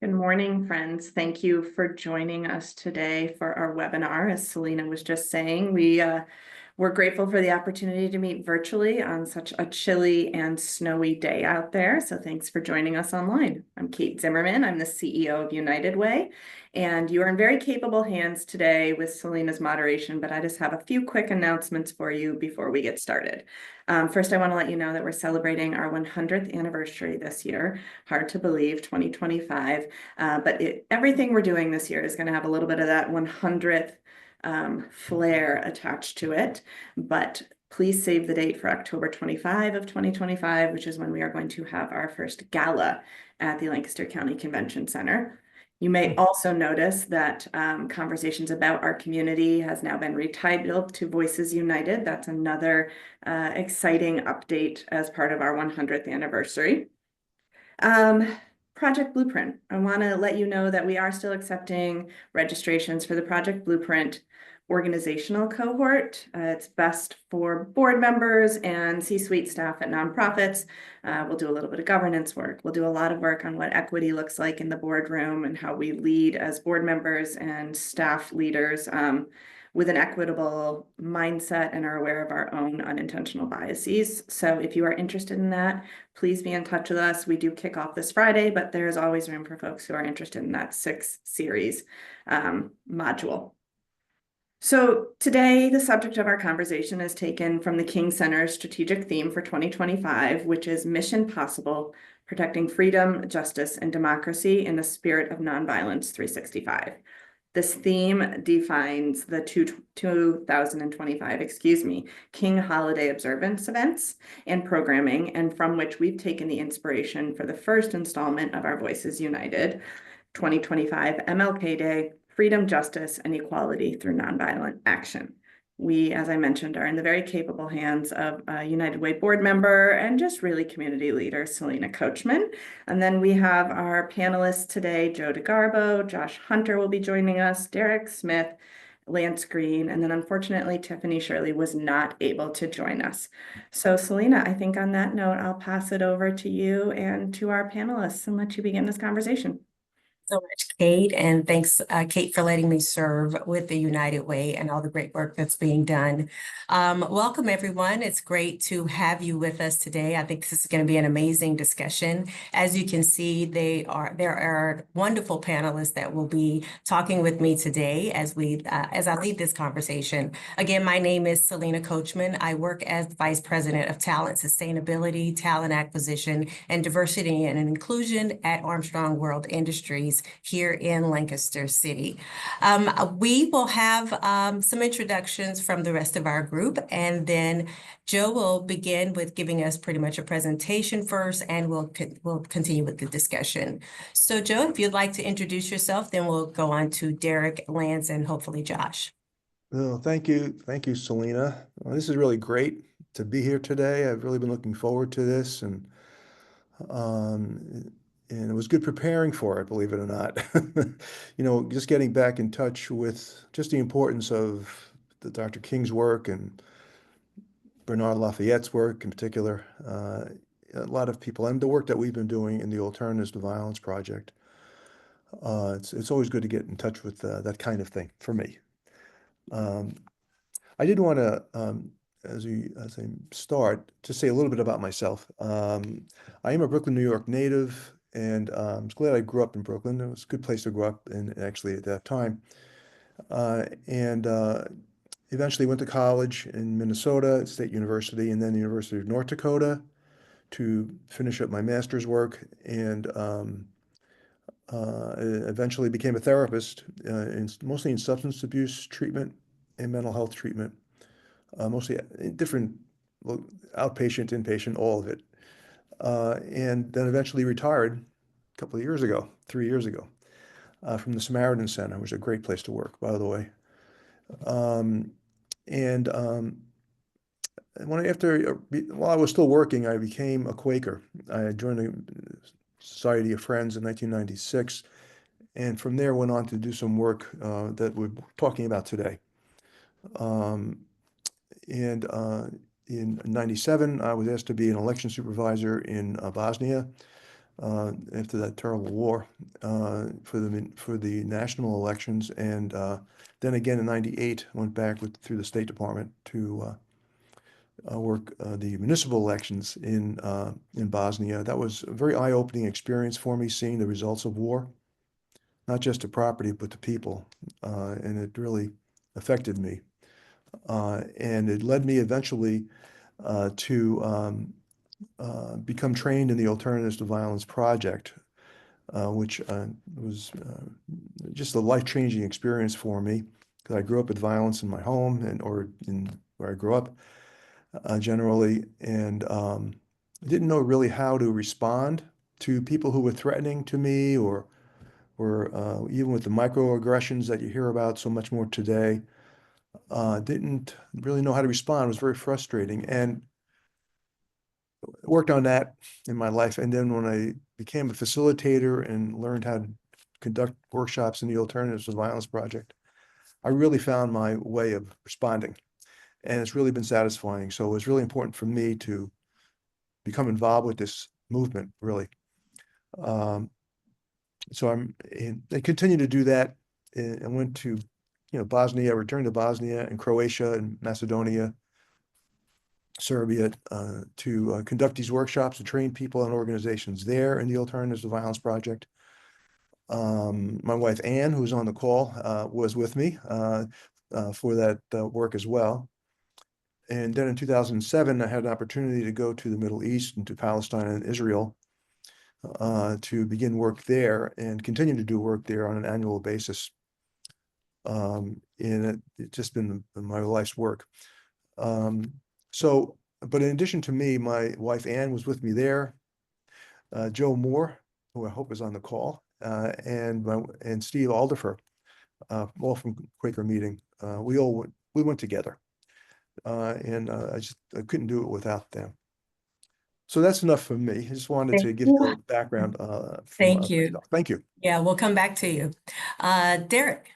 Good morning, friends. Thank you for joining us today for our webinar. As Salena was just saying, we're grateful for the opportunity to meet virtually on such a chilly and snowy day out there. So thanks for joining us online. I'm Kate Zimmerman. I'm the CEO of United Way, and you are in very capable hands today with Salena's moderation, but I just have a few quick announcements for you before we get started. First, I want to let you know that we're celebrating our 100th anniversary this year. Hard to believe, 2025. But everything we're doing this year is going to have a little bit of that 100th flair attached to it. But please save the date for October 25 of 2025, which is when we are going to have our first gala at the Lancaster County Convention Center. You may also notice that Conversations About Our Community has now been retitled to Voices United. That's another exciting update as part of our 100th anniversary. Project Blueprint. I want to let you know that we are still accepting registrations for the Project Blueprint organizational cohort. It's best for board members and C-suite staff at nonprofits. We'll do a little bit of governance work. We'll do a lot of work on what equity looks like in the boardroom and how we lead as board members and staff leaders with an equitable mindset and are aware of our own unintentional biases. So if you are interested in that, please be in touch with us. We do kick off this Friday, but there's always room for folks who are interested in that 6-series module. So today, the subject of our conversation is taken from the King Center's strategic theme for 2025, which is Mission Possible, Protecting Freedom, Justice, and Democracy in the Spirit of Nonviolence 365. This theme defines the 2025, King Holiday Observance events and programming, and from which we've taken the inspiration for the first installment of our Voices United 2025 MLK Day, Freedom, Justice, and Equality through Nonviolent Action. We, as I mentioned, are in the very capable hands of a United Way board member and just really community leader, Salena Coachman. And then we have our panelists today, Joe DiGarbo, Josh Hunter will be joining us, Derek Smith, Lance Greene, and then unfortunately, Tiffany Shirley was not able to join us. So Salena, I think on that note, I'll pass it over to you and to our panelists and let you begin this conversation. So much, Kate, and thanks, Kate, for letting me serve with the United Way and all the great work that's being done. Welcome, everyone. It's great to have you with us today. I think this is going to be an amazing discussion. As you can see, there are wonderful panelists that will be talking with me today as I lead this conversation. Again, my name is Salena Coachman. I work as Vice President of Talent Sustainability, Talent Acquisition, and Diversity and Inclusion at Armstrong World Industries here in Lancaster City. We will have some introductions from the rest of our group, and then Joe will begin with giving us pretty much a presentation first, and we'll continue with the discussion. So Joe, if you'd like to introduce yourself, then we'll go on to Derek, Lance, and hopefully Josh. Well, thank you, Salena. Well, this is really great to be here today. I've really been looking forward to this, and it was good preparing for it, believe it or not. Just getting back in touch with just the importance of Dr. King's work and Bernard Lafayette's work in particular. A lot of people, and the work that we've been doing in the Alternatives to Violence Project. It's always good to get in touch with that kind of thing for me. I did want to, as I start, to say a little bit about myself. I am a Brooklyn, New York native. And I'm glad I grew up in Brooklyn. It was a good place to grow up in, actually, at that time. And eventually went to college in Minnesota State University, and then the University of North Dakota to finish up my master's work. And eventually became a therapist, mostly in substance abuse treatment and mental health treatment, mostly different outpatient, inpatient, all of it. And then eventually retired a couple of years ago, 3 years ago, from the Samaritan Center, which is a great place to work, by the way. While I was still working, I became a Quaker. I joined the Society of Friends in 1996, and from there went on to do some work that we're talking about today. In 97, I was asked to be an election supervisor in Bosnia. after that terrible war for the national elections, and then again in '98 went back through the State Department to work the municipal elections in Bosnia. That was a very eye-opening experience for me, seeing the results of war, not just the property but the people, and it really affected me. And it led me eventually to become trained in the Alternatives to Violence Project, which was just a life-changing experience for me, because I grew up with violence in my home or in where I grew up generally, and didn't know really how to respond to people who were threatening to me, or even with the microaggressions that you hear about so much more today. Didn't really know how to respond. It was very frustrating, and worked on that in my life. And then when I became a facilitator and learned how to conduct workshops in the Alternatives to Violence Project, I really found my way of responding, and it's really been satisfying. So it was really important for me to become involved with this movement, really. So I continue to do that. I went to, Bosnia, returned to Bosnia and Croatia and Macedonia, Serbia, to conduct these workshops and train people and organizations there in the Alternatives to Violence Project. My wife, Ann, who's on the call, was with me for that work as well. And then in 2007, I had an opportunity to go to the Middle East and to Palestine and Israel to begin work there and continue to do work there on an annual basis. And it's just been my life's work. But in addition to me, my wife Ann was with me there. Joe Moore, who I hope is on the call, and Steve Alderfer, all from Quaker Meeting. We went together, and I couldn't do it without them. So that's enough for me. I just wanted to give you a background. Thank you. Myself. Thank you. Yeah, we'll come back to you. Derek.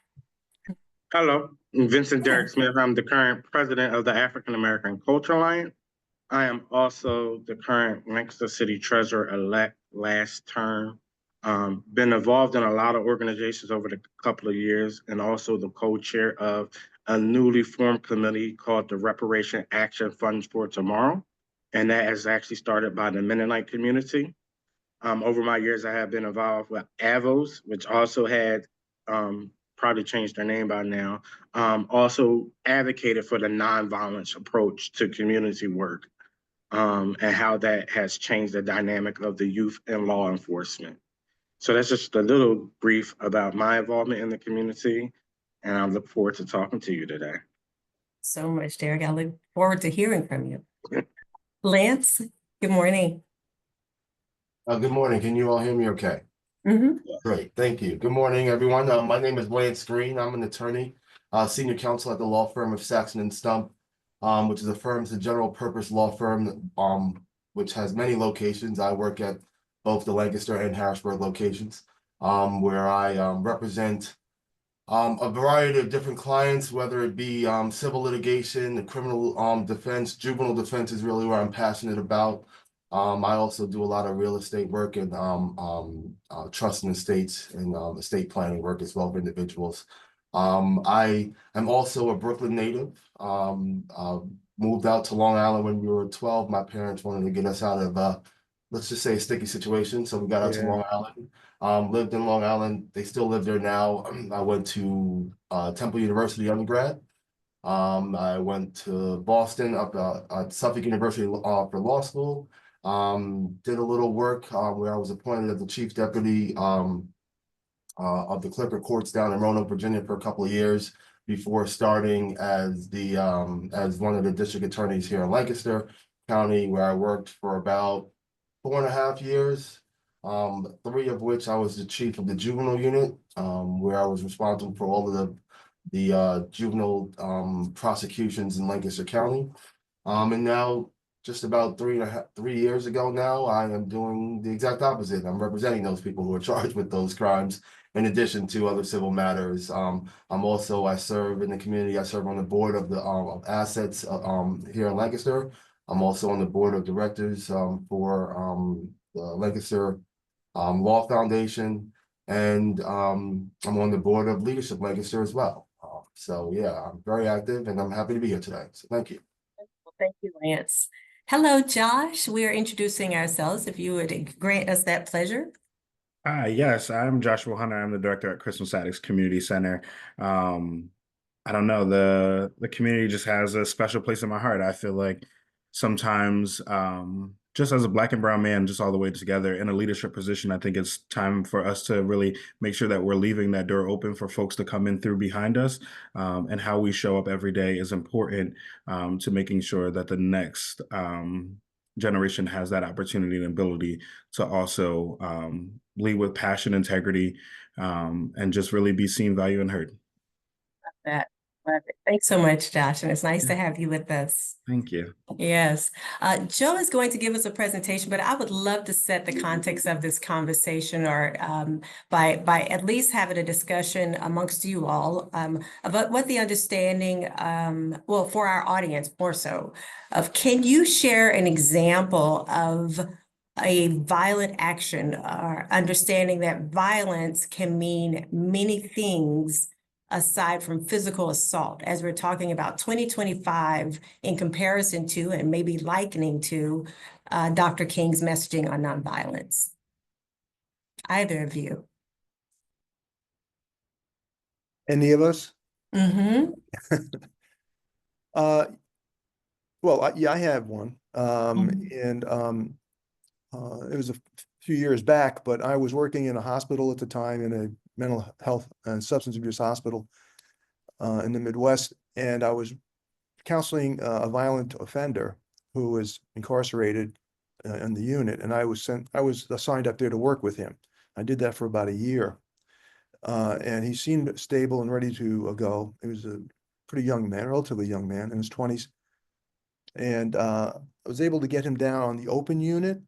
Hello, I'm Vincent Derek Smith. I'm the current president of the African American Culture Alliance. I am also the current Lancaster City Treasurer-elect last term. Been involved in a lot of organizations over the couple of years, and also the co-chair of a newly formed committee called the Reparation Action Funds for Tomorrow. And that is actually started by the Mennonite community. Over my years, I have been involved with AVOS, which also had probably changed their name by now, also advocated for the nonviolence approach to community work, and how that has changed the dynamic of the youth and law enforcement. So that's just a little brief about my involvement in the community, and I look forward to talking to you today. So much, Derek. I look forward to hearing from you. Lance, good morning. Good morning. Can you all hear me okay? Mm-hmm. Great. Thank you. Good morning, everyone. My name is Lance Greene. I'm an attorney, senior counsel at the law firm of Saxton and Stump, which is a general purpose law firm, which has many locations. I work at both the Lancaster and Harrisburg locations, where I represent a variety of different clients, whether it be civil litigation, the criminal defense, juvenile defense is really where I'm passionate about. I also do a lot of real estate work and trust and estates and estate planning work as well for individuals. I am also a Brooklyn native. Moved out to Long Island when we were 12. My parents wanted to get us out of, let's just say, a sticky situation. So we got out to Long Island. Lived in Long Island. They still live there now. I went to Temple University undergrad. I went to Boston, up at Suffolk University for law school. Did a little work where I was appointed as the chief deputy of the clerk of courts down in Roanoke, Virginia for a couple of years before starting as as one of the district attorneys here in Lancaster County, where I worked for about 4.5 years, 3 of which I was the chief of the juvenile unit, where I was responsible for all of the juvenile prosecutions in Lancaster County. And now, just about 3 years ago now, I am doing the exact opposite. I'm representing those people who are charged with those crimes, in addition to other civil matters. I serve in the community. I serve on the board of the assets here in Lancaster. I'm also on the board of directors for the Lancaster Law Foundation, and I'm on the board of Leadership Lancaster as well. So yeah, I'm very active and I'm happy to be here today. So thank you. Well, thank you, Lance. Hello, Josh. We are introducing ourselves. If you would grant us that pleasure. Yes, I'm Joshua Hunter. I'm the director at Crispus Attucks Community Center. I don't know, the community just has a special place in my heart. I feel like sometimes, just as a Black and brown man, just all the way together in a leadership position, I think it's time for us to really make sure that we're leaving that door open for folks to come in through behind us. And how we show up every day is important to making sure that the next generation has that opportunity and ability to also lead with passion, integrity, and just really be seen, valued, and heard. That. Love it. Thanks so much, Josh, and it's nice to have you with us. Thank you. Yes. Joe is going to give us a presentation, but I would love to set the context of this conversation or by at least having a discussion amongst you all about what the understanding, well, for our audience more so, of can you share an example of a violent action or understanding that violence can mean many things aside from physical assault, as we're talking about 2025 in comparison to and maybe likening to Dr. King's messaging on nonviolence? Either of you. Any of us? Mm-hmm. Well, yeah, I have one. And it was a few years back, but I was working in a hospital at the time, in a mental health and substance abuse hospital in the Midwest, and I was counseling a violent offender who was incarcerated in the unit, and I was assigned up there to work with him. I did that for about a year, and he seemed stable and ready to go. He was a pretty young man, relatively young man, in his 20s, and I was able to get him down on the open unit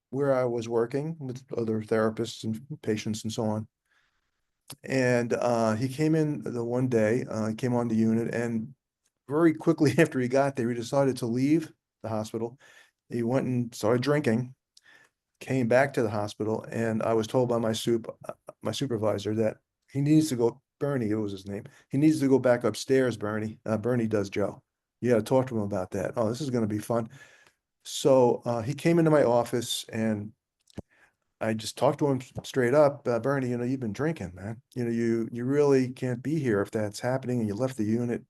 where I was working with other therapists and patients and so on. And he came in the one day, came on the unit, and very quickly after he got there, he decided to leave the hospital. He went and started drinking, came back to the hospital, and I was told by my supervisor that he needs to go, Bernie, it was his name, he needs to go back upstairs, Bernie. Bernie does Joe. You got to talk to him about that. Oh, this is going to be fun. So he came into my office, and I just talked to him straight up, Bernie, you've been drinking, man. You really can't be here if that's happening and you left the unit.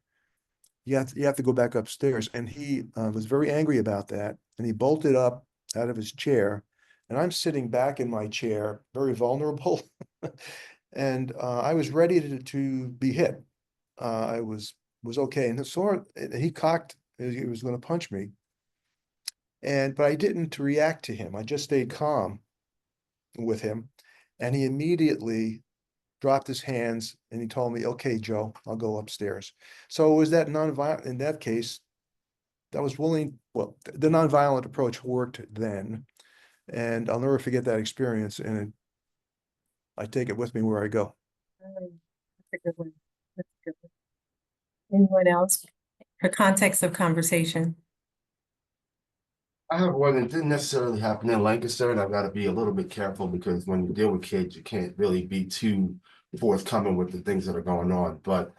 You have to go back upstairs. And he was very angry about that. And he bolted up out of his chair. And I'm sitting back in my chair, very vulnerable. And I was ready to be hit. I was okay. And so he cocked, he was going to punch me. But I didn't react to him. I just stayed calm with him, and he immediately dropped his hands and he told me, okay, Joe, I'll go upstairs. So it was that nonviolent, in that case, that was willing, well, the nonviolent approach worked then, and I'll never forget that experience, and I take it with me where I go. That's a good one. That's a good one. Anyone else? For context of conversation. I have one that didn't necessarily happen in Lancaster, and I've got to be a little bit careful because when you deal with kids, you can't really be too forthcoming with the things that are going on. But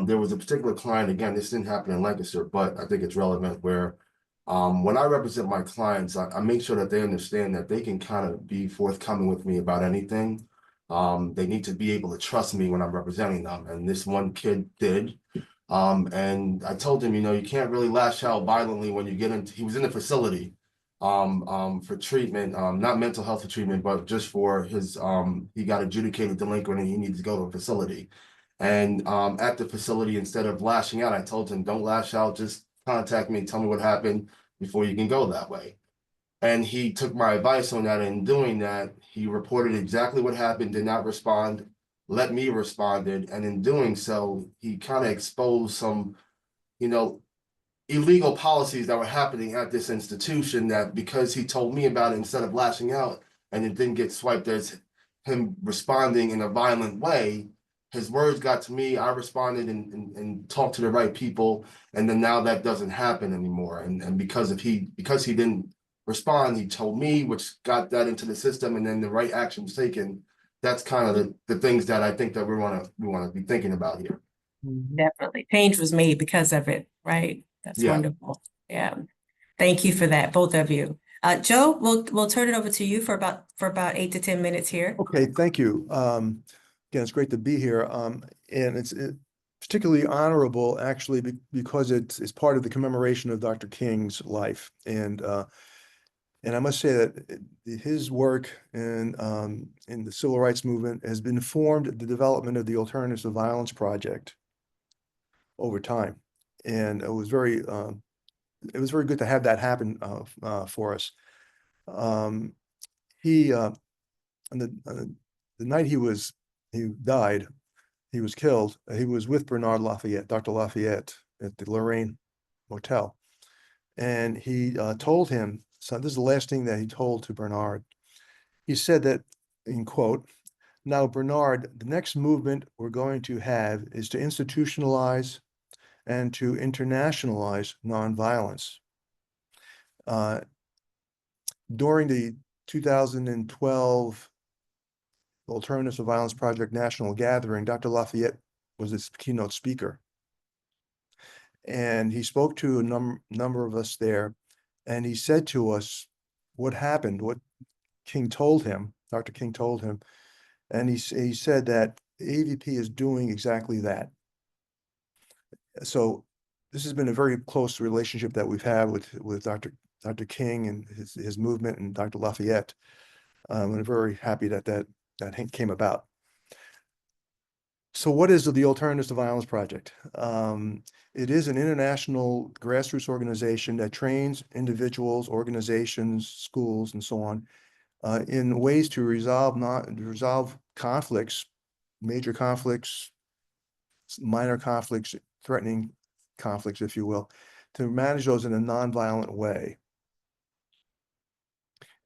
there was a particular client, again, this didn't happen in Lancaster, but I think it's relevant, where when I represent my clients, I make sure that they understand that they can kind of be forthcoming with me about anything. They need to be able to trust me when I'm representing them. And this one kid did. And I told him, you can't really lash out violently when you get into, he was in the facility for treatment, not mental health for treatment, but just for his, he got adjudicated delinquent and he needs to go to a facility. And at the facility, instead of lashing out, I told him, don't lash out, just contact me, tell me what happened before you can go that way. And he took my advice on that. And in doing that, he reported exactly what happened, did not respond, let me responded. And in doing so, he kind of exposed some, illegal policies that were happening at this institution, that because he told me about it instead of lashing out and it didn't get swiped as him responding in a violent way, his words got to me, I responded and talked to the right people. And then now that doesn't happen anymore. And because he didn't respond. He told me, which got that into the system, and then the right action was taken. That's kind of the things that I think that we want to be thinking about here. Definitely. Change was made because of it, right? That's Yeah. wonderful. Yeah. Thank you for that, both of you. Joe, we'll turn it over to you for about 8 to 10 minutes here. Okay, thank you. Again, it's great to be here. And it's particularly honorable actually because it's part of the commemoration of Dr. King's life. And I must say that his work in the civil rights movement has been informed the development of the Alternatives to Violence Project over time. And it was very good to have that happen for us. He on the night he died, he was killed. He was with Bernard Lafayette, Dr. Lafayette, at the Lorraine Motel, and he told him. So this is the last thing that he told to Bernard. He said that, in quote, "Now, Bernard, the next movement we're going to have is to institutionalize and to internationalize nonviolence." During the 2012 Alternatives to Violence Project National Gathering, Dr. Lafayette was its keynote speaker. And he spoke to a number of us there, and he said to us what happened, what King told him, Dr. King told him, and he said that AVP is doing exactly that. So this has been a very close relationship that we've had with Dr. King and his movement and Dr. Lafayette. And I'm very happy that came about. So what is the Alternatives to Violence Project? It is an international grassroots organization that trains individuals, organizations, schools, and so on in ways to resolve conflicts, major conflicts, minor conflicts, threatening conflicts, if you will, to manage those in a nonviolent way.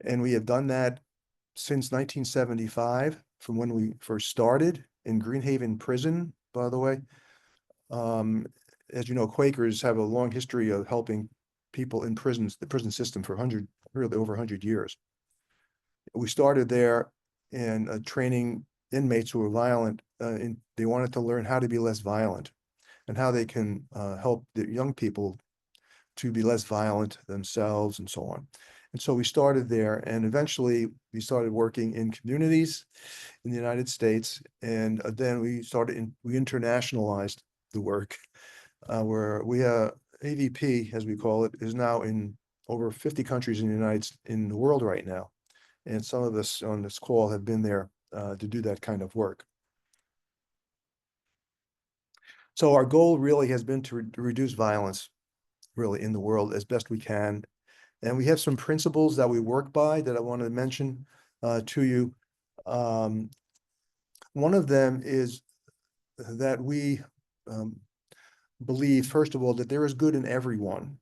And we have done that since 1975, from when we first started in Greenhaven Prison, by the way. As you know, Quakers have a long history of helping people in prisons, the prison system, for really over 100 years. We started there in training inmates who were violent. They wanted to learn how to be less violent and how they can help the young people to be less violent themselves and so on. And so we started there, and eventually we started working in communities in the United States. And then we internationalized the work, where AVP, as we call it, is now in over 50 countries in the world right now. And some of us on this call have been there to do that kind of work. So our goal really has been to reduce violence really in the world as best we can. And we have some principles that we work by that I want to mention to you. One of them is that we believe, first of all, that there is good in everyone,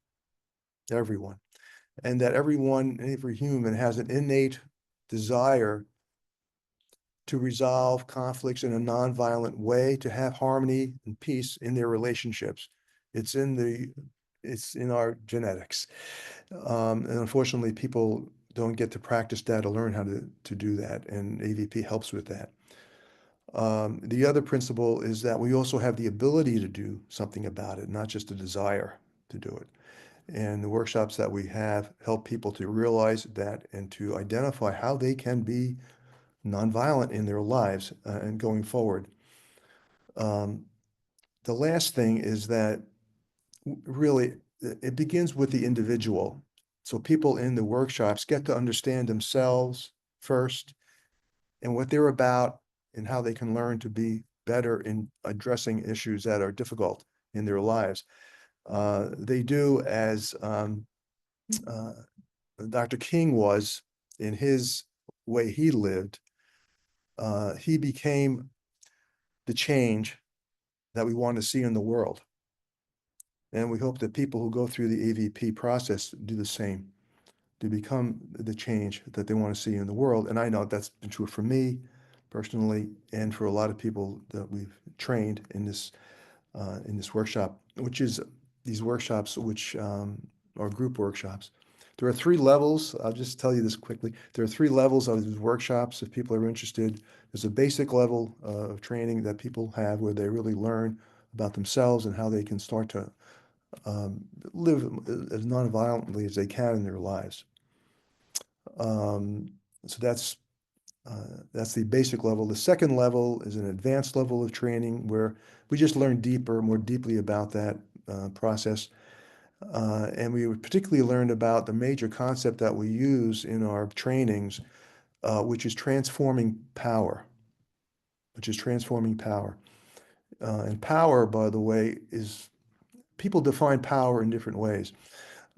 and that every human has an innate desire to resolve conflicts in a nonviolent way, to have harmony and peace in their relationships. It's in our genetics. And unfortunately, people don't get to practice that or learn how to do that, and AVP helps with that. The other principle is that we also have the ability to do something about it, not just a desire to do it. And the workshops that we have help people to realize that and to identify how they can be nonviolent in their lives and going forward. The last thing is that really it begins with the individual. So people in the workshops get to understand themselves first and what they're about and how they can learn to be better in addressing issues that are difficult in their lives. They do as Dr. King was in his way he lived. He became the change that we want to see in the world. And we hope that people who go through the AVP process do the same, to become the change that they want to see in the world. And I know that's been true for me personally, and for a lot of people that we've trained in this workshop, which are group workshops. There are 3 levels. I'll just tell you this quickly. There are 3 levels of these workshops if people are interested. There's a basic level of training that people have where they really learn about themselves and how they can start to live as non-violently as they can in their lives. So that's the basic level. The second level is an advanced level of training where we just learn more deeply about that process. And we particularly learned about the major concept that we use in our trainings, which is transforming power. And power, by the way, is people define power in different ways.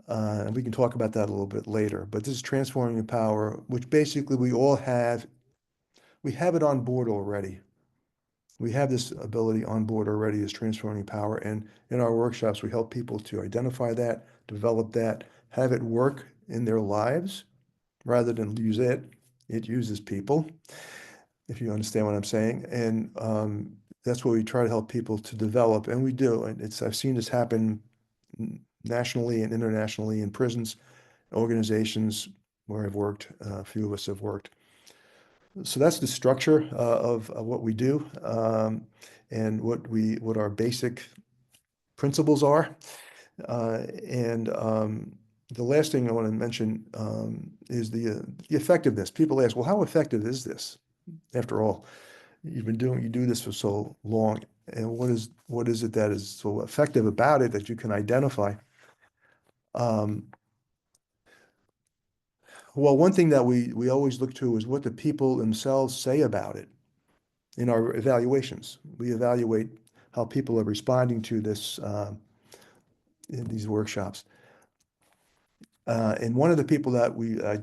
And we can talk about that a little bit later. But this is transforming power, which basically we all have. We have it on board already. We have this ability on board already as transforming power. And in our workshops, we help people to identify that, develop that, have it work in their lives rather than use it. It uses people, if you understand what I'm saying. And that's what we try to help people to develop. And we do. And I've seen this happen nationally and internationally in prisons, organizations where I've worked, a few of us have worked. So that's the structure of what we do, and what our basic principles are. And the last thing I want to mention is the effectiveness. People ask, well, how effective is this? After all, you do this for so long, and what is it that is so effective about it that you can identify? Well, one thing that we always look to is what the people themselves say about it in our evaluations. We evaluate how people are responding to this in these workshops. And one of the people that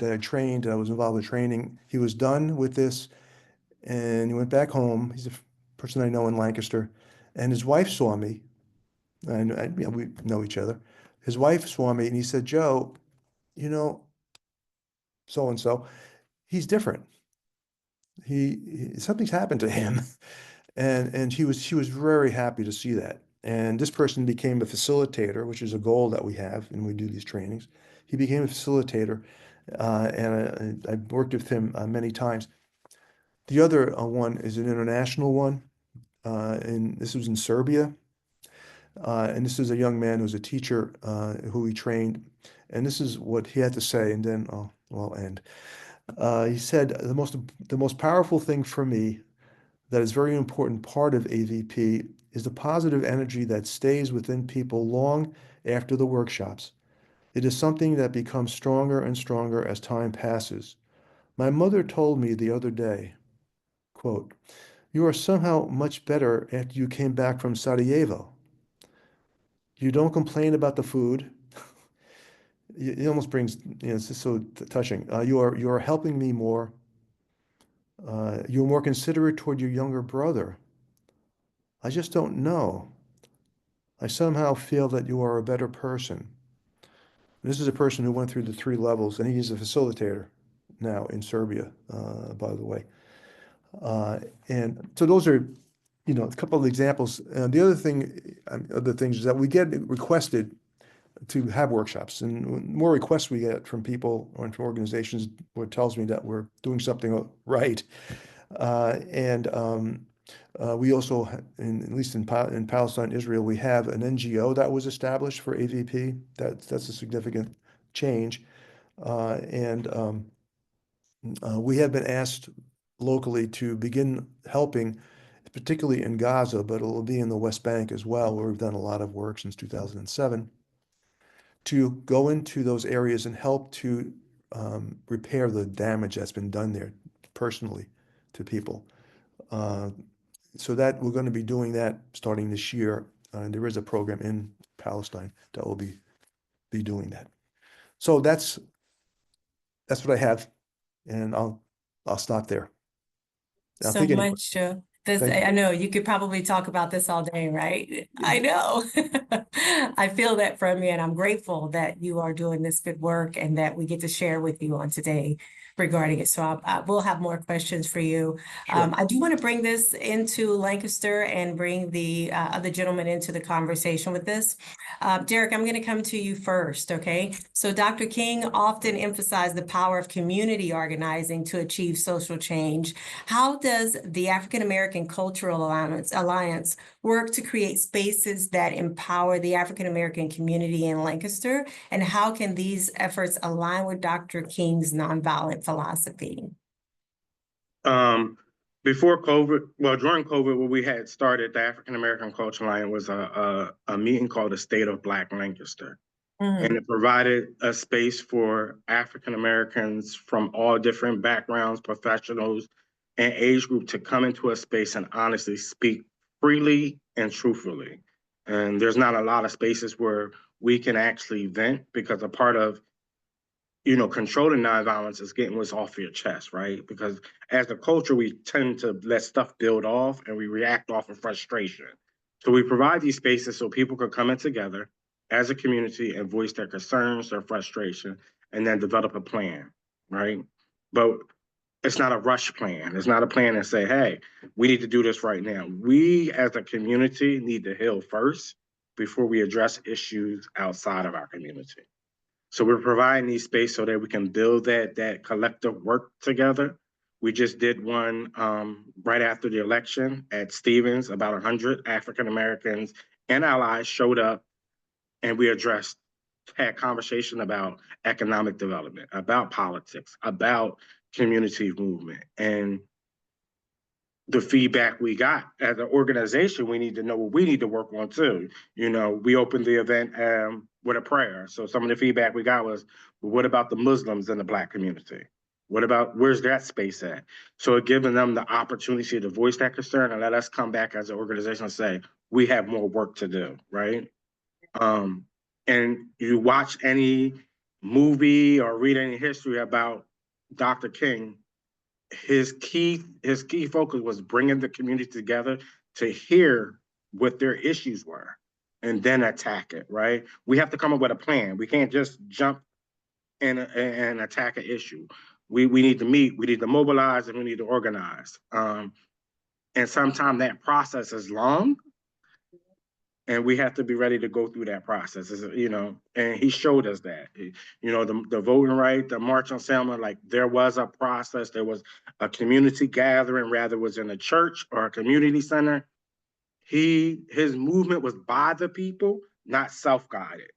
I trained, I was involved with training, he was done with this and he went back home. He's a person I know in Lancaster, and his wife saw me, and we know each other. His wife saw me and he said, Joe, you know, so-and-so, he's different. Something's happened to him. And she was very happy to see that. And this person became a facilitator, which is a goal that we have when we do these trainings. He became a facilitator, and I worked with him many times. The other one is an international one, and this was in Serbia. And this is a young man who's a teacher who he trained. And this is what he had to say, and then I'll end. He said, the most powerful thing for me that is a very important part of AVP is the positive energy that stays within people long after the workshops. It is something that becomes stronger and stronger as time passes. My mother told me the other day, quote, "You are somehow much better after you came back from Sarajevo. You don't complain about the food." It almost brings, it's just so touching. You are helping me more. You're more considerate toward your younger brother. I just don't know. I somehow feel that you are a better person. This is a person who went through the 3 levels, and he is a facilitator now in Serbia, by the way. And so those are, a couple of examples. The other things is that we get requested to have workshops, and the more requests we get from people or from organizations, what tells me that we're doing something right. We also, at least in Palestine, Israel, we have an NGO that was established for AVP. That's a significant change. We have been asked locally to begin helping, particularly in Gaza, but it will be in the West Bank as well, where we've done a lot of work since 2007, to go into those areas and help to repair the damage that's been done there personally to people. So that we're going to be doing that starting this year. There is a program in Palestine that will be doing that. So that's what I have, and I'll stop there. So much, This, Thank I know you could probably talk about this all day, right? I know. I feel that from you, and I'm grateful that you are doing this good work and that we get to share with you on today regarding it. So we'll have more questions for you. Sure. I do want to bring this into Lancaster and bring the other gentleman into the conversation with this. Derek, I'm going to come to you first, okay? So Dr. King often emphasized the power of community organizing to achieve social change. How does the African American Cultural Alliance work to create spaces that empower the African American community in Lancaster? And how can these efforts align with Dr. King's nonviolent philosophy? Before COVID, well, during COVID, when we had started, the African American Cultural Alliance was a meeting called the State of Black Lancaster. And it provided a space for African Americans from all different backgrounds, professionals, and age group to come into a space and honestly speak freely and truthfully. And there's not a lot of spaces where we can actually vent, because a part of, controlling nonviolence is getting what's off your chest, right? Because as a culture, we tend to let stuff build off and we react off of frustration. So we provide these spaces so people can come in together as a community and voice their concerns, their frustration, and then develop a plan, right? But it's not a rush plan. It's not a plan that say, hey, we need to do this right now. We as a community need to heal first before we address issues outside of our community. So we're providing these space so that we can build that collective work together. We just did one right after the election at Stevens. About 100 African Americans and allies showed up, and we had conversation about economic development, about politics, about community movement. And the feedback we got as an organization, we need to know what we need to work on too. We opened the event with a prayer. So some of the feedback we got was, well, what about the Muslims in the Black community? Where's that space at? So giving them the opportunity to voice that concern and let us come back as an organization and say, we have more work to do, right? And you watch any movie or read any history about Dr. King, his key focus was bringing the community together to hear what their issues were and then attack it, right? We have to come up with a plan. We can't just jump and attack an issue. We need to meet, we need to mobilize, and we need to organize. And sometimes that process is long, and we have to be ready to go through that process, and he showed us that. The voting right, the March on Selma, like there was a process, there was a community gathering, whether it was in a church or a community center. His movement was by the people, not self-guided.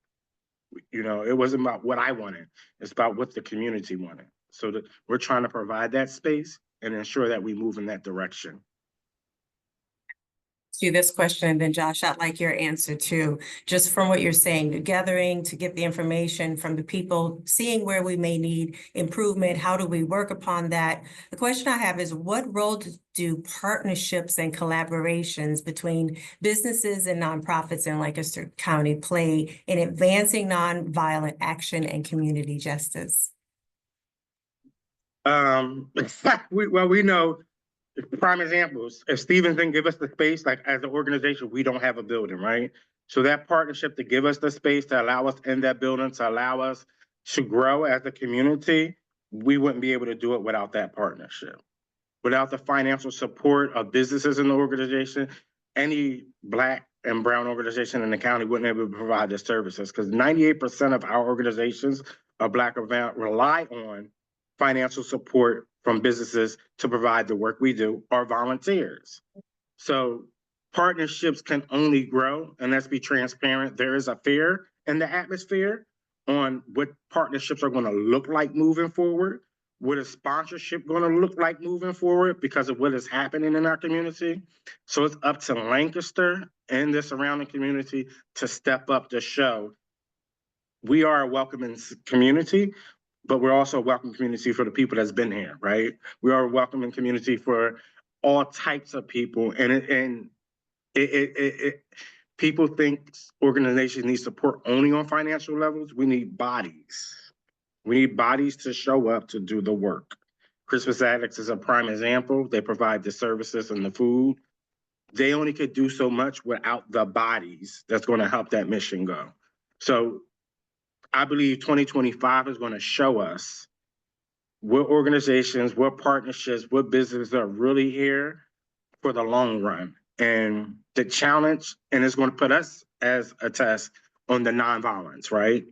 It wasn't about what I wanted, it's about what the community wanted. So we're trying to provide that space and ensure that we move in that direction. You this question, and then Josh, I'd like your answer too. Just from what you're saying, the gathering to get the information from the people, seeing where we may need improvement, how do we work upon that? The question I have is, what role do partnerships and collaborations between businesses and nonprofits in Lancaster County play in advancing nonviolent action and community justice? We know. Prime examples, if Stevens didn't give us the space, like as an organization, we don't have a building, right? So that partnership to give us the space, to allow us in that building, to allow us to grow as a community, we wouldn't be able to do it without that partnership. Without the financial support of businesses in the organization, any Black and brown organization in the county wouldn't be able to provide the services, because 98% of our organizations are Black or brown, rely on financial support from businesses to provide the work we do, or volunteers. So partnerships can only grow, and let's be transparent. There is a fear in the atmosphere on what partnerships are going to look like moving forward. What is sponsorship going to look like moving forward because of what is happening in our community? So it's up to Lancaster and the surrounding community to step up to show we are a welcoming community, but we're also a welcome community for the people that's been here, right? We are a welcoming community for all types of people. And people think organizations need support only on financial levels. We need bodies. We need bodies to show up to do the work. Crispus Attucks is a prime example. They provide the services and the food. They only could do so much without the bodies that's going to help that mission go. So I believe 2025 is going to show us what organizations, what partnerships, what businesses are really here for the long run. And the challenge, and it's going to put us as a test on the nonviolence, right?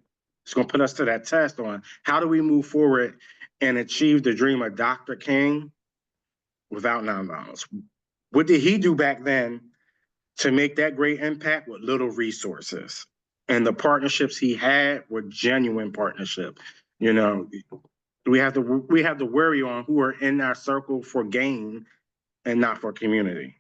It's going to put us to that test on how do we move forward and achieve the dream of Dr. King without nonviolence. What did he do back then to make that great impact with little resources? And the partnerships he had were genuine partnership. You know, we have to worry on who are in our circle for gain and not for community.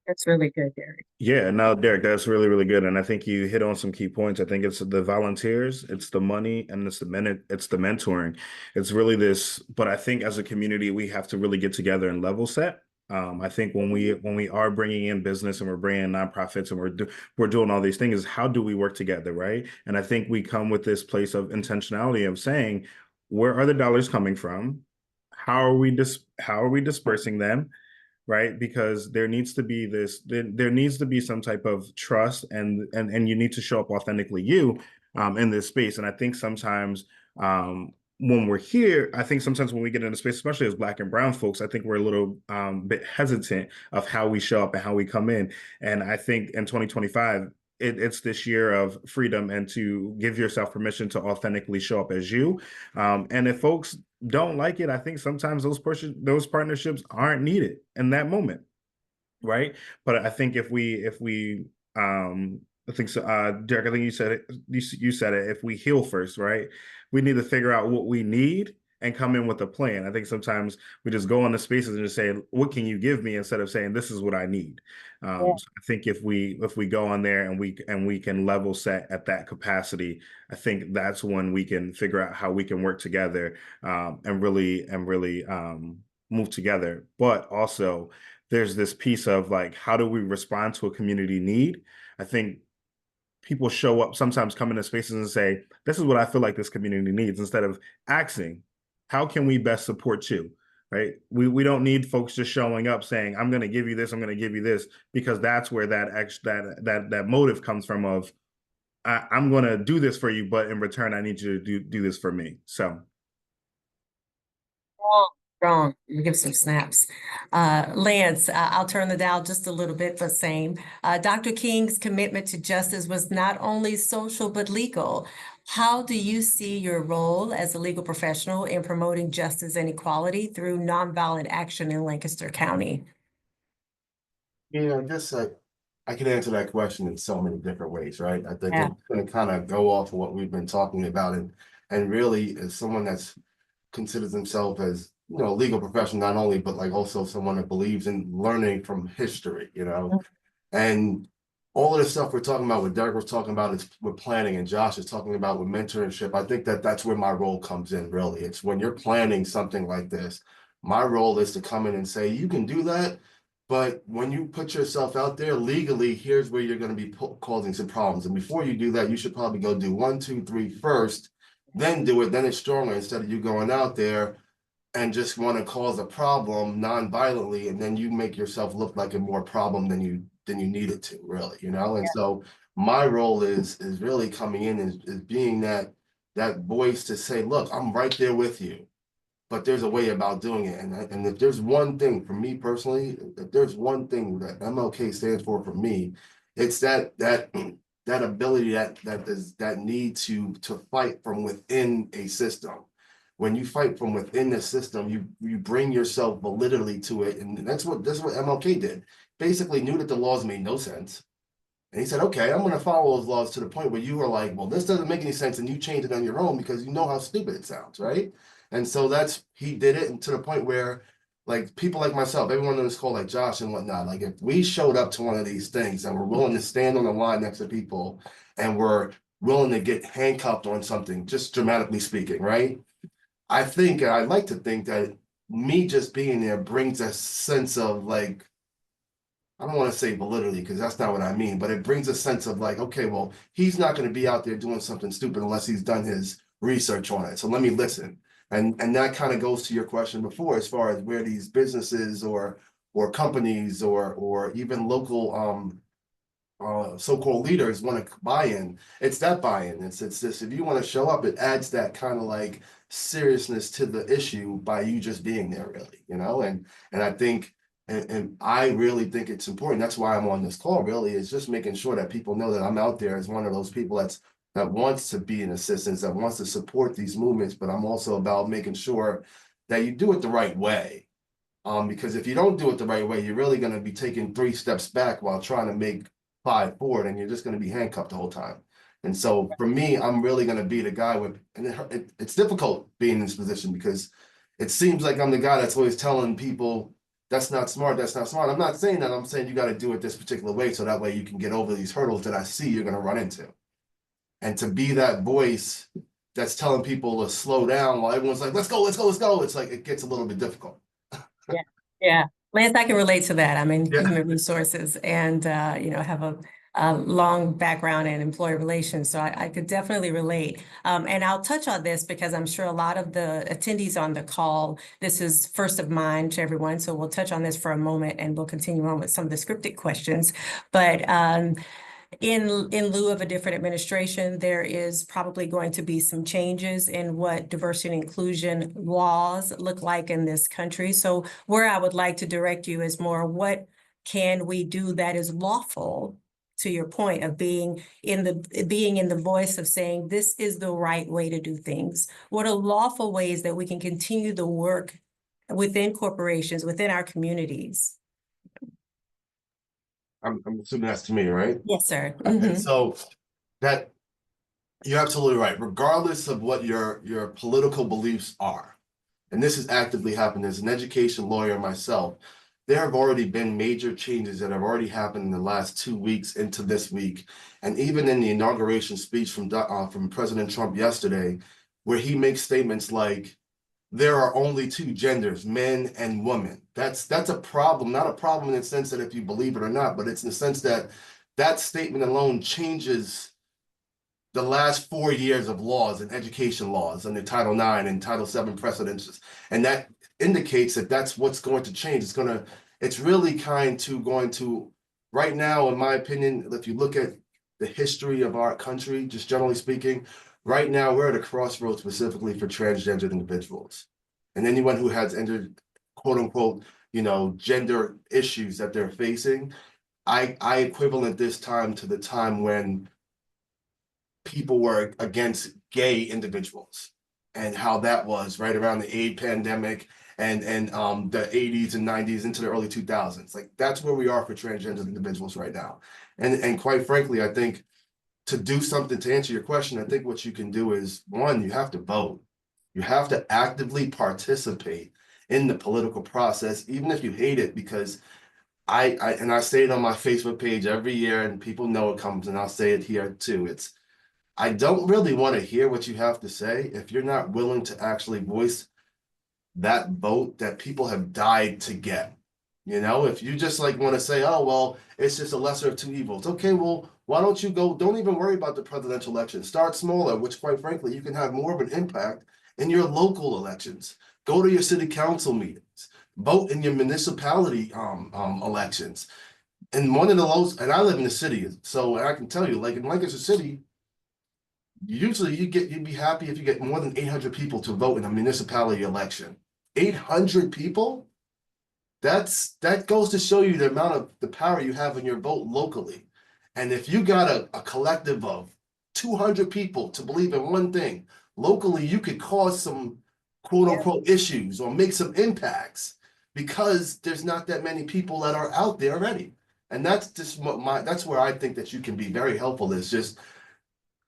That's really good, Derek. Yeah, no, Derek, that's really, really good. And I think you hit on some key points. I think it's the volunteers, it's the money, and it's the mentoring. It's really this, but I think as a community, we have to really get together and level set. I think when we are bringing in business and we're bringing in nonprofits and we're doing all these things, how do we work together, right? And I think we come with this place of intentionality of saying, where are the dollars coming from? How are we dispersing them? Right? Because there needs to be there needs to be some type of trust and you need to show up authentically in this space. And I think sometimes when we're here, I think sometimes when we get into space, especially as Black and brown folks, I think we're a little bit hesitant of how we show up and how we come in. And I think in 2025, it's this year of freedom and to give yourself permission to authentically show up as you. And if folks don't like it, I think sometimes those partnerships aren't needed in that moment, right? But I think if we I think so, Derek, I think you said it. You said it. If we heal first, right? We need to figure out what we need and come in with a plan. I think sometimes we just go into spaces and just say, "What can you give me?" instead of saying, "This is what I need." So I think if we go on there and we can level set at that capacity, I think that's when we can figure out how we can work together and really move together. But also, there's this piece of like, how do we respond to a community need? I think people show up, sometimes come into spaces and say, this is what I feel like this community needs, instead of asking, how can we best support you? Right? We don't need folks just showing up saying, I'm going to give you this, I'm going to give you this, because that's where that motive comes from of, I'm going to do this for you, but in return, I need you to do this for me. So. Strong. You give some snaps. Lance, I'll turn the dial just a little bit, but same. Dr. King's commitment to justice was not only social, but legal. How do you see your role as a legal professional in promoting justice and equality through nonviolent action in Lancaster County? I guess I can answer that question in so many different ways, right? I think it's going to kind of go off of what we've been talking about, and really, as someone that's considers himself as a legal professional, not only, but like also someone that believes in learning from history, and all of the stuff we're talking about, what Derek was talking about is with planning, and Josh is talking about with mentorship. I think that's where my role comes in, really. It's when you're planning something like this, my role is to come in and say, you can do that, but when you put yourself out there legally, here's where you're going to be causing some problems. And before you do that, you should probably go do 1, 2, 3 first, then do it, then it's stronger, instead of you going out there and just want to cause a problem non-violently, and then you make yourself look like a more problem than you need it to, really, And so my role is really coming in is being that voice to say, look, I'm right there with you, but there's a way about doing it. And if there's one thing for me personally, if there's one thing that MLK stands for me, it's that ability, that need to fight from within a system. When you fight from within the system, you bring yourself validity to it, and that's what MLK did. Basically, knew that the laws made no sense, and he said, "Okay, I'm going to follow those laws," to the point where you were like, "Well, this doesn't make any sense," and you change it on your own because you know how stupid it sounds, right? And so he did it, and to the point where, like, people like myself, everyone on this call, like Josh and whatnot, like if we showed up to one of these things and we're willing to stand on the line next to people, and we're willing to get handcuffed on something, just dramatically speaking, right? I think, and I'd like to think that me just being there brings a sense of, like, I don't want to say validity because that's not what I mean, but it brings a sense of like, okay, well, he's not going to be out there doing something stupid unless he's done his research on it. So let me listen. And that kind of goes to your question before, as far as where these businesses or companies or even local so-called leaders want to buy in. It's that buy-in. It's this, if you want to show up, it adds that kind of like seriousness to the issue by you just being there, really, you know. And I think and I really think it's important. That's why I'm on this call, really, is just making sure that people know that I'm out there as one of those people that wants to be an assistance, that wants to support these movements, but I'm also about making sure that you do it the right way. Because if you don't do it the right way, you're really going to be taking 3 steps back while trying to make 5 forward, and you're just going to be handcuffed the whole time. And so for me, I'm really going to be the guy with, and it's difficult being in this position because it seems like I'm the guy that's always telling people, that's not smart, that's not smart. I'm not saying that, I'm saying you got to do it this particular way so that way you can get over these hurdles that I see you're going to run into. And to be that voice that's telling people to slow down while everyone's like, let's go, let's go, let's go. It's like, it gets a little bit difficult. Yeah, Lance, I can relate to that. I'm in Yeah. human resources and, have a long background in employee relations. So I could definitely relate. And I'll touch on this because I'm sure a lot of the attendees on the call, this is first of mind to everyone. So we'll touch on this for a moment and we'll continue on with some of the scripted questions. But in lieu of a different administration, there is probably going to be some changes in what diversity and inclusion laws look like in this country. So where I would like to direct you is more, what can we do that is lawful, to your point of being in the voice of saying this is the right way to do things? What are lawful ways that we can continue the work within corporations, within our communities? I'm assuming that's to me, right? Yes, sir. And so that you're absolutely right. Regardless of what your political beliefs are, and this is actively happening as an education lawyer myself, there have already been major changes that have already happened in the last 2 weeks into this week. And even in the inauguration speech from President Trump yesterday, where he makes statements like, there are only 2 genders, men and women. That's a problem, not a problem in the sense that if you believe it or not, but it's in the sense that that statement alone changes the last 4 years of laws and education laws under Title IX and Title VII precedents. And that indicates that that's what's going to change. It's really going to, right now, in my opinion, if you look at the history of our country, just generally speaking, right now, we're at a crossroads specifically for transgender individuals. And anyone who has entered, quote unquote, gender issues that they're facing, I equivalent this time to the time when people were against gay individuals and how that was right around the AIDS pandemic and the 80s and 90s into the early 2000s. Like, that's where we are for transgender individuals right now. And quite frankly, I think, to do something to answer your question, I think what you can do is, one, you have to vote. You have to actively participate in the political process, even if you hate it, because I say it on my Facebook page every year and people know it comes, and I'll say it here too. I don't really want to hear what you have to say if you're not willing to actually voice that vote that people have died to get. If you just want to say, oh, well, it's just a lesser of 2 evils. Okay, well, why don't you don't even worry about the presidential election. Start smaller, which quite frankly, you can have more of an impact in your local elections. Go to your city council meetings, vote in your municipality elections. And one of the lowest, and I live in the city, so I can tell you, like in Lancaster City, usually you'd be happy if you get more than 800 people to vote in a municipality election. 800 people? That goes to show you the amount of the power you have in your vote locally. And if you got a collective of 200 people to believe in one thing, locally you could cause some quote unquote issues or make some impacts because there's not that many people that are out there already. And that's just that's where I think that you can be very helpful, is just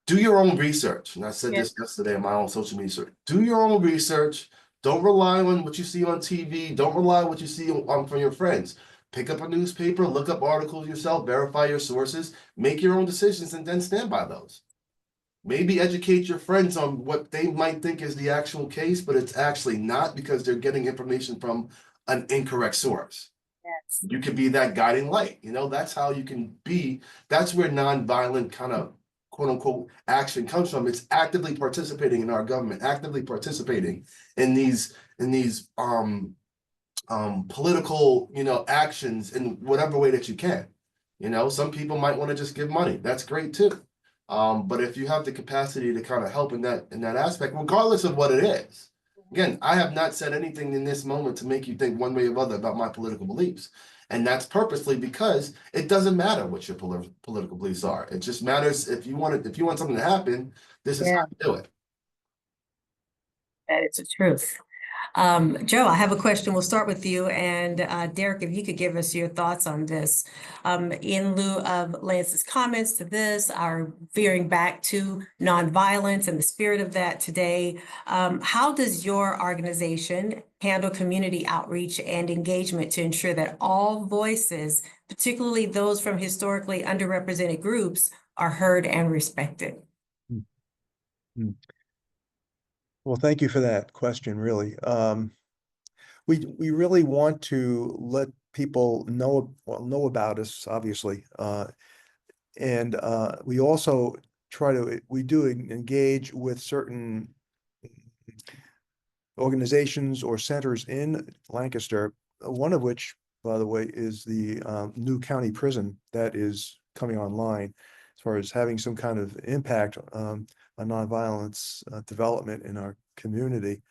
do your own research. And I said this yesterday in my own social media search. Do your own research. Don't rely on what you see on TV. Don't rely on what you see from your friends. Pick up a newspaper, look up articles yourself, verify your sources, make your own decisions, and then stand by those. Maybe educate your friends on what they might think is the actual case, but it's actually not, because they're getting information from an incorrect source. Yes. You can be that guiding light. That's how you can be. That's where nonviolent kind of quote unquote action comes from. It's actively participating in our government, actively participating in these political, actions in whatever way that you can. Some people might want to just give money. That's great too. But if you have the capacity to kind of help in that aspect, regardless of what it is. Again, I have not said anything in this moment to make you think one way or other about my political beliefs. And that's purposely because it doesn't matter what your political beliefs are. It just matters if you want something to happen, this is how you do it. That is the truth. Joe, I have a question. We'll start with you. And Derek, if you could give us your thoughts on this. In lieu of Lance's comments to this, our veering back to nonviolence and the spirit of that today, how does your organization handle community outreach and engagement to ensure that all voices, particularly those from historically underrepresented groups, are heard and respected? Well, thank you for that question, really. We really want to let people know about us, obviously. And we also we do engage with certain organizations or centers in Lancaster, one of which, by the way, is the new county prison that is coming online, as far as having some kind of impact on nonviolence development in our community.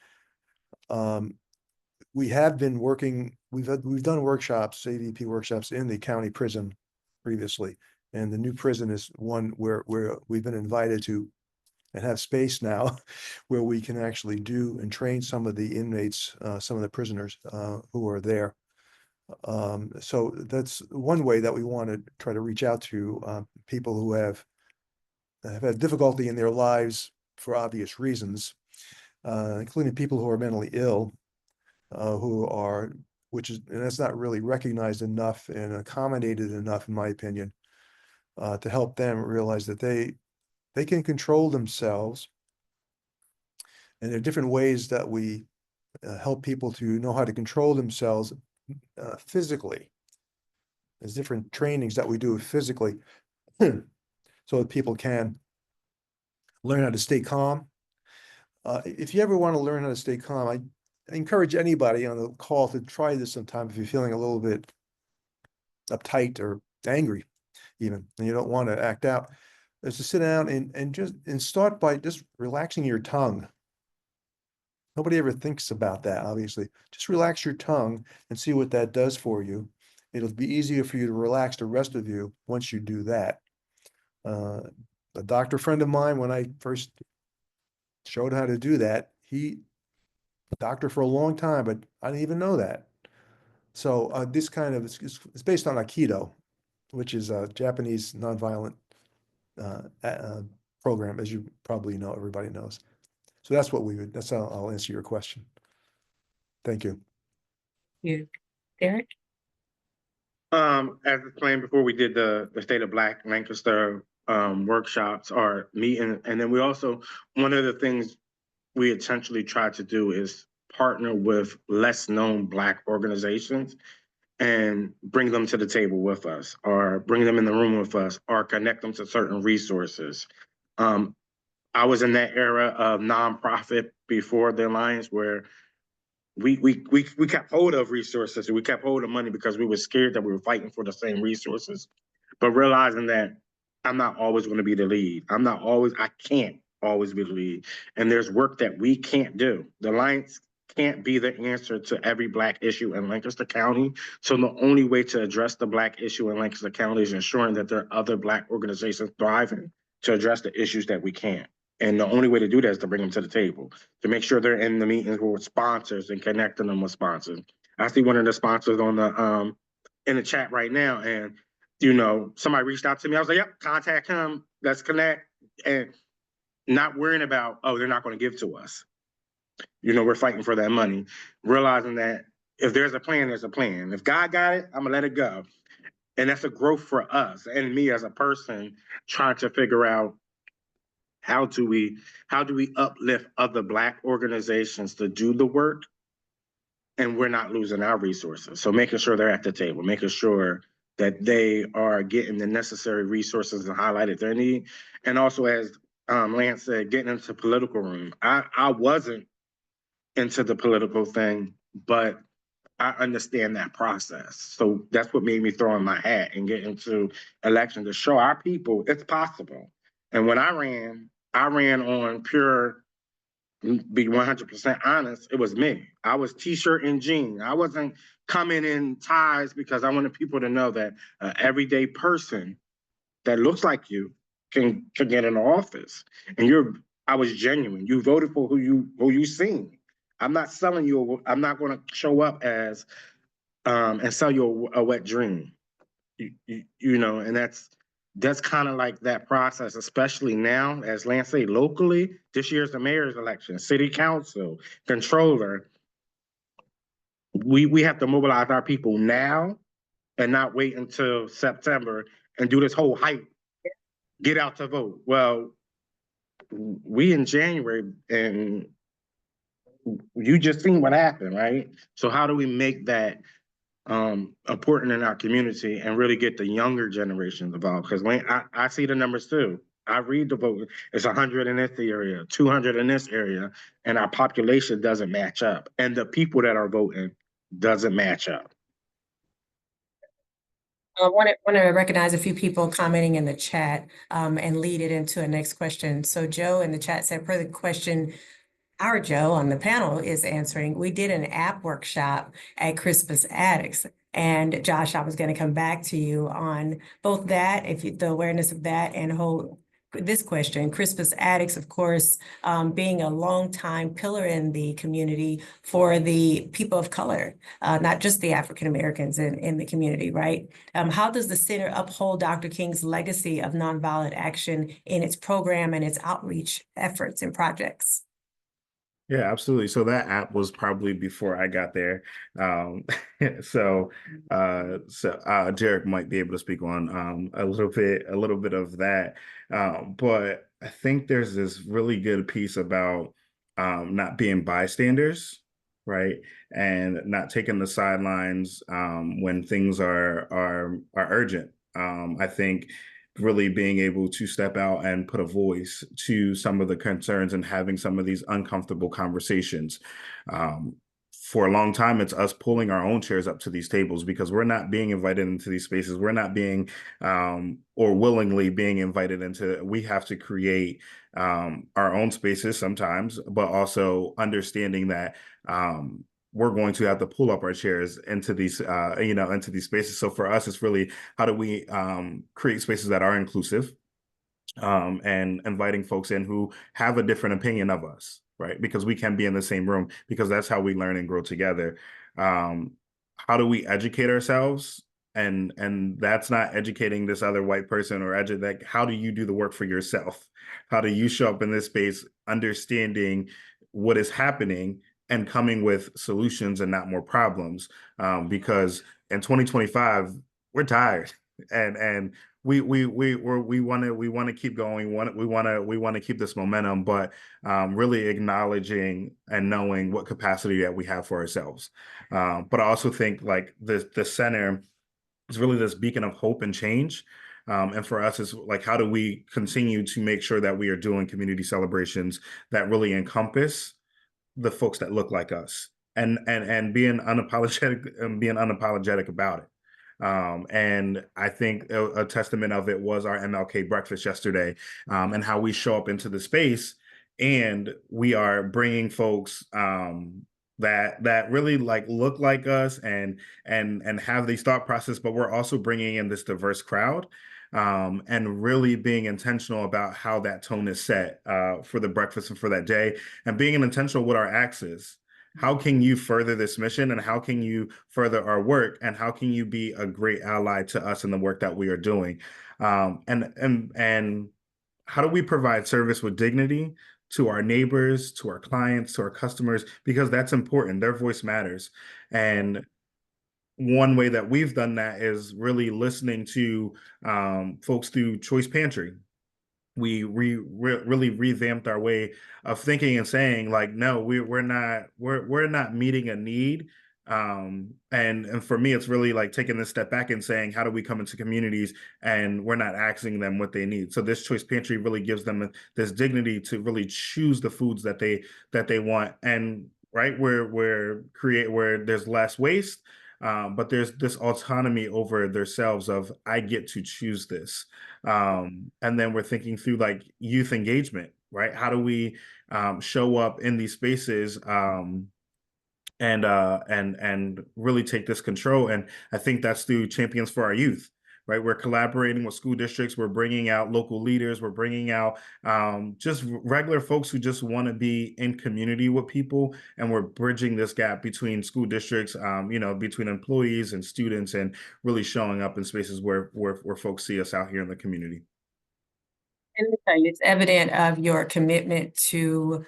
We have been working, we've done workshops, AVP workshops in the county prison previously, and the new prison is one where we've been invited to and have space now where we can actually do and train some of the inmates, some of the prisoners who are there. So that's one way that we want to try to reach out to people who have had difficulty in their lives for obvious reasons, including people who are mentally ill, and that's not really recognized enough and accommodated enough, in my opinion, to help them realize that they can control themselves. And there are different ways that we help people to know how to control themselves physically. There's different trainings that we do physically so that people can learn how to stay calm. If you ever want to learn how to stay calm, I encourage anybody on the call to try this sometime if you're feeling a little bit uptight or angry even, and you don't want to act out, is to sit down and start by just relaxing your tongue. Nobody ever thinks about that, obviously. Just relax your tongue and see what that does for you. It'll be easier for you to relax the rest of you once you do that. A doctor friend of mine, when I first showed how to do that, he doctor for a long time, but I didn't even know that. So this kind of, it's based on Aikido, which is a Japanese nonviolent program, as you probably know, everybody knows. So that's that's how I'll answer your question. Thank you. You, Derek? As explained before, we did the State of Black Lancaster workshops or meeting, and then we also, one of the things we essentially try to do is partner with less known Black organizations and bring them to the table with us, or bring them in the room with us, or connect them to certain resources. I was in that era of nonprofit before the Alliance, where we kept hold of resources, and we kept hold of money because we were scared that we were fighting for the same resources, but realizing that I'm not always going to be the lead. I can't always be the lead. And there's work that we can't do. The Alliance can't be the answer to every Black issue in Lancaster County. So the only way to address the Black issue in Lancaster County is ensuring that there are other Black organizations thriving to address the issues that we can't. And the only way to do that is to bring them to the table, to make sure they're in the meetings with sponsors and connecting them with sponsors. I see one of the sponsors on the in the chat right now, and somebody reached out to me. I was like, yep, contact him, let's connect, and not worrying about, oh, they're not going to give to us. We're fighting for that money, realizing that if there's a plan, there's a plan. If God got it, I'm gonna let it go. And that's a growth for us and me as a person trying to figure out how do we uplift other Black organizations to do the work, and we're not losing our resources. So making sure they're at the table, making sure that they are getting the necessary resources and highlighted their need. And also, as Lance said, getting into the political room. I wasn't into the political thing, but I understand that process. So that's what made me throw in my hat and get into election to show our people it's possible. And when I ran on pure, be 100% honest, it was me. I was t-shirt and jean. I wasn't coming in ties because I wanted people to know that an everyday person that looks like you can get in the office. And I was genuine. You voted for who you seen. I'm not selling you. I'm not going to show up as and sell you a wet dream. You know, and that's kind of like that process, especially now, as Lance said, locally. This year's the mayor's election, city council, controller. We have to mobilize our people now and not wait until September and do this whole hype. Get out to vote. Well, we in January, and you just seen what happened, right? So how do we make that important in our community and really get the younger generations involved? Because when I see the numbers too. I read the vote. It's 100 in this area, 200 in this area, and our population doesn't match up. And the people that are voting doesn't match up. I want to recognize a few people commenting in the chat and lead it into a next question. So Joe in the chat said, per the question, our Joe on the panel is answering, we did an app workshop at Crispus Attucks. And Josh, I was going to come back to you on both that, the awareness of that, and this question. Crispus Attucks, of course, being a longtime pillar in the community for the people of color, not just the African Americans in the community, right? How does the center uphold Dr. King's legacy of nonviolent action in its program and its outreach efforts and projects? Yeah, absolutely. So that app was probably before I got there. So Derek might be able to speak on a little bit of that. But I think there's this really good piece about not being bystanders, right? And not taking the sidelines when things are urgent. I think really being able to step out and put a voice to some of the concerns and having some of these uncomfortable conversations. For a long time, it's us pulling our own chairs up to these tables because we're not being invited into these spaces. We're not being or willingly being invited into. We have to create our own spaces sometimes, but also understanding that we're going to have to pull up our chairs into these, into these spaces. So for us, it's really how do we create spaces that are inclusive and inviting folks in who have a different opinion of us, right? Because we can be in the same room because that's how we learn and grow together. How do we educate ourselves? And that's not educating this other white person or like, how do you do the work for yourself? How do you show up in this space, understanding what is happening and coming with solutions and not more problems? Because in 2025, we're tired and we want to keep going. We want to keep this momentum, but really acknowledging and knowing what capacity that we have for ourselves. But I also think like the center is really this beacon of hope and change. And for us, it's like, how do we continue to make sure that we are doing community celebrations that really encompass the folks that look like us and being unapologetic about it. And I think a testament of it was our MLK breakfast yesterday, and how we show up into the space and we are bringing folks that really like look like us and have these thought process, but we're also bringing in this diverse crowd. And really being intentional about how that tone is set for the breakfast and for that day, and being intentional with our axes. How can you further this mission, and how can you further our work, and how can you be a great ally to us in the work that we are doing? And how do we provide service with dignity to our neighbors, to our clients, to our customers, because that's important. Their voice matters. And one way that we've done that is really listening to folks through Choice Pantry. We really revamped our way of thinking and saying, like, no, we're not meeting a need. And for me, it's really like taking this step back and saying, how do we come into communities and we're not asking them what they need? So this choice pantry really gives them this dignity to really choose the foods that they want, and right where there's less waste, but there's this autonomy over themselves of I get to choose this. And then we're thinking through like youth engagement, right? How do we show up in these spaces and really take this control? And I think that's through Champions for Our Youth, right? We're collaborating with school districts. We're bringing out local leaders. We're bringing out just regular folks who just want to be in community with people. And we're bridging this gap between school districts, between employees and students, and really showing up in spaces where folks see us out here in the community. And let me tell you, it's evident of your commitment to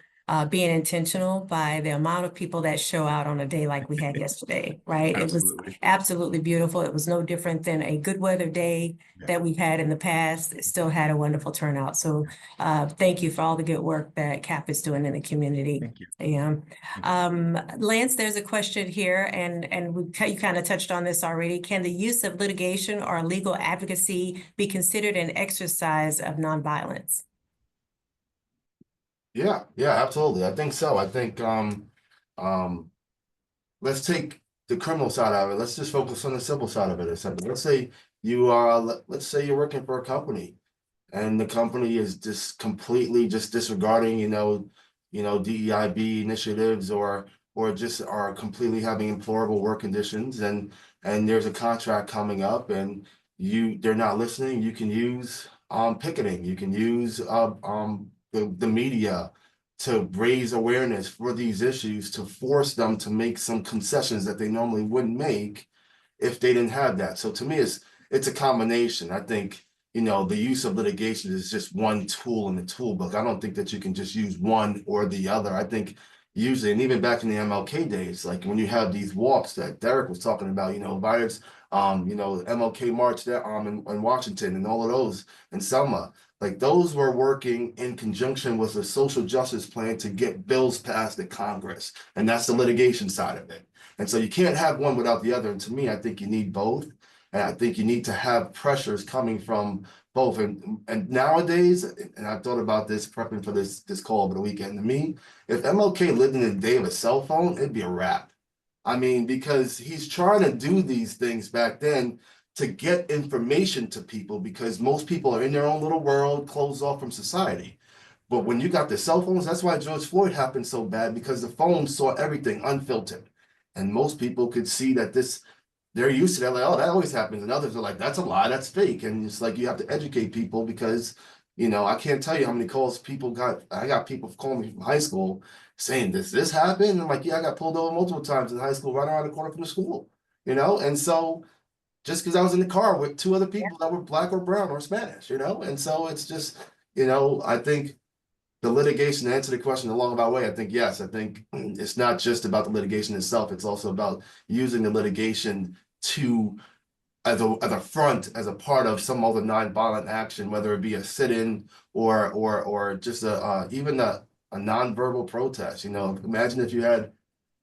being intentional by the amount of people that show out on a day like we had yesterday, right? It was Absolutely. absolutely beautiful. It was no different than a good weather day that we've had in the past. It still had a wonderful turnout. So thank you for all the good work that CAP is doing in the community. Thank you. Yeah. Lance, there's a question here, and you kind of touched on this already. Can the use of litigation or legal advocacy be considered an exercise of nonviolence? Yeah, absolutely. I think so. I think let's take the criminal side of it. Let's just focus on the civil side of it or something. Let's say let's say you're working for a company and the company is just completely just disregarding, DEIB initiatives or just are completely having deplorable work conditions, and there's a contract coming up and they're not listening. You can use picketing, you can use the media to raise awareness for these issues, to force them to make some concessions that they normally wouldn't make if they didn't have that. So to me, it's a combination. I think, the use of litigation is just one tool in the toolbook. I don't think that you can just use one or the other. I think usually, and even back in the MLK days, like when you have these walks that Derek was talking about, violence, MLK march there in Washington and all of those in Selma, like those were working in conjunction with a social justice plan to get bills passed at Congress. And that's the litigation side of it. And so you can't have one without the other. And to me, I think you need both. And I think you need to have pressures coming from both. And nowadays, and I've thought about this prepping for this call over the weekend, to me, if MLK lived in the day of a cell phone, it'd be a wrap. I mean, because he's trying to do these things back then to get information to people, because most people are in their own little world, closed off from society. But when you got the cell phones, that's why George Floyd happened so bad, because the phones saw everything unfiltered. And most people could see that they're used to that, like, oh, that always happens. And others are like, that's a lie, that's fake. And it's like, you have to educate people, because, I can't tell you how many calls people got. I got people calling me from high school saying, this happened? And I'm like, yeah, I got pulled over multiple times in high school, right around the corner from the school, And so just because I was in the car with two other people that were Black or brown or Spanish, And so it's just, I think the litigation, to answer the question along about way, I think, yes, I think it's not just about the litigation itself. It's also about using the litigation as a front, as a part of some other nonviolent action, whether it be a sit-in or just even a nonverbal protest. Imagine if you had,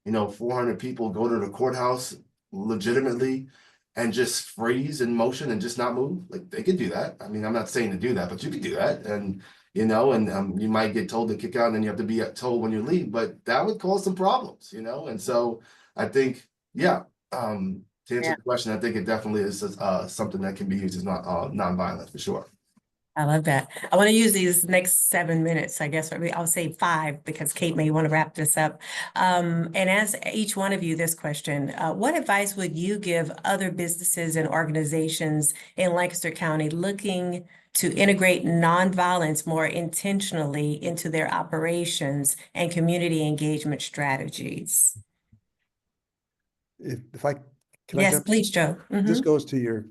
400 people go to the courthouse legitimately and just freeze in motion and just not move. Like, they could do that. I mean, I'm not saying to do that, but you could do that. And you might get told to kick out and then you have to be told when you leave, but that would cause some problems, And so I think, yeah, to answer the question, I think it definitely is something that can be used as nonviolent for sure. I love that. I want to use these next 7 minutes, I guess, or I'll say 5, because Kate may want to wrap this up. And ask each one of you this question. What advice would you give other businesses and organizations in Lancaster County looking to integrate nonviolence more intentionally into their operations and community engagement strategies? If I can, Yes, please, Joe. This goes to your